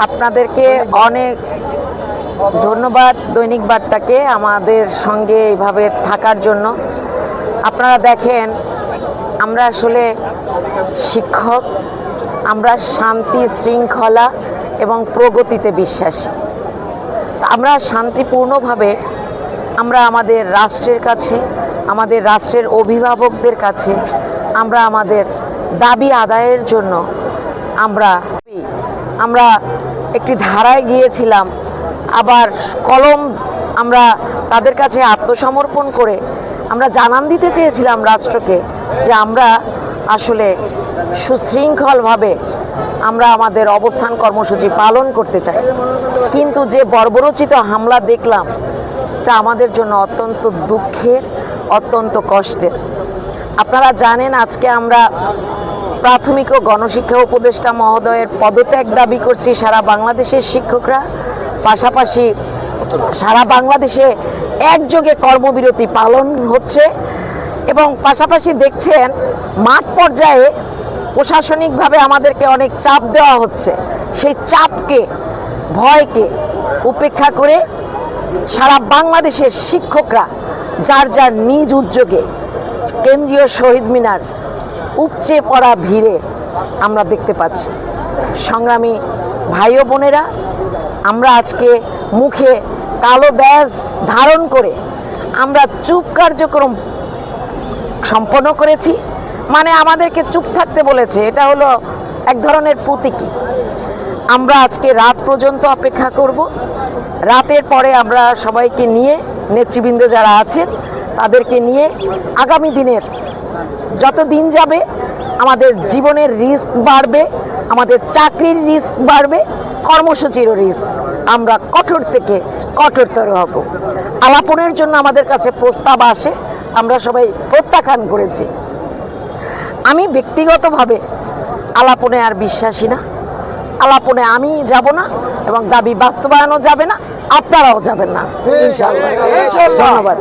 আপনাদেরকে অনেক ধন্যবাদ দৈনিক বার্তাকে আমাদের সঙ্গে এইভাবে থাকার জন্য। আপনারা দেখেন, আমরা আসলে শিক্ষক, আমরা শান্তি, শৃঙ্খলা এবং প্রগতিতে বিশ্বাসী। আমরা শান্তিপূর্ণভাবে আমরা আমাদের রাষ্ট্রের কাছে, আমাদের রাষ্ট্রের অভিভাবকদের কাছে আমরা আমাদের দাবি আদায়ের জন্য আমরা একটি ধারায় গিয়েছিলাম, আবার কলম আমরা তাদের কাছে আত্মসমর্পণ করে আমরা জানান দিতে চেয়েছিলাম রাষ্ট্রকে যে আমরা আসলে সুশৃঙ্খলভাবে আমরা আমাদের অবস্থান কর্মসূচি পালন করতে চাই। কিন্তু যে বর্বরোচিত হামলা দেখলাম, তা আমাদের জন্য অত্যন্ত দুঃখের, অত্যন্ত কষ্টের। আপনারা জানেন, আজকে আমরা প্রাথমিক ও গণশিক্ষা উপদেষ্টা মহোদয়ের পদত্যাগ দাবি করছি সারা বাংলাদেশের শিক্ষকরা। পাশাপাশি সারা বাংলাদেশে একযোগে কর্মবিরতি পালন হচ্ছে এবং পাশাপাশি দেখছেন মাঠ পর্যায়ে প্রশাসনিকভাবে আমাদেরকে অনেক চাপ দেওয়া হচ্ছে। সেই চাপকে, ভয়কে উপেক্ষা করে সারা বাংলাদেশের শিক্ষকরা যার যার নিজ উদ্যোগে কেন্দ্রীয় শহীদ মিনার উপচে পড়া ভিড়ে আমরা দেখতে পাচ্ছি। সংগ্রামী ভাই ও বোনেরা, আমরা আজকে মুখে কালো ব্যাজ ধারণ করে আমরা চুপ কার্যক্রম সম্পন্ন করেছি। মানে আমাদেরকে চুপ থাকতে বলেছে, এটা হলো এক ধরনের প্রতীকী। আমরা আজকে রাত পর্যন্ত অপেক্ষা করব। রাতের পরে আমরা সবাইকে নিয়ে, নেতৃবৃন্দ যারা আছেন তাদেরকে নিয়ে আগামী দিনের যত দিন যাবে আমাদের জীবনের রিস্ক বাড়বে, আমাদের চাকরির রিস্ক বাড়বে, কর্মসূচিরও রিস্ক। আমরা কঠোর থেকে কঠোরতর হব। আলাপনের জন্য আমাদের কাছে প্রস্তাব আসে, আমরা সবাই প্রত্যাখ্যান করেছি। আমি ব্যক্তিগতভাবে আলাপনে আর বিশ্বাসী না। আলাপনে আমি যাব না এবং দাবি বাস্তবায়নও যাবে না, আপনারাও যাবেন না ইনশাআল্লাহ। ধন্যবাদ।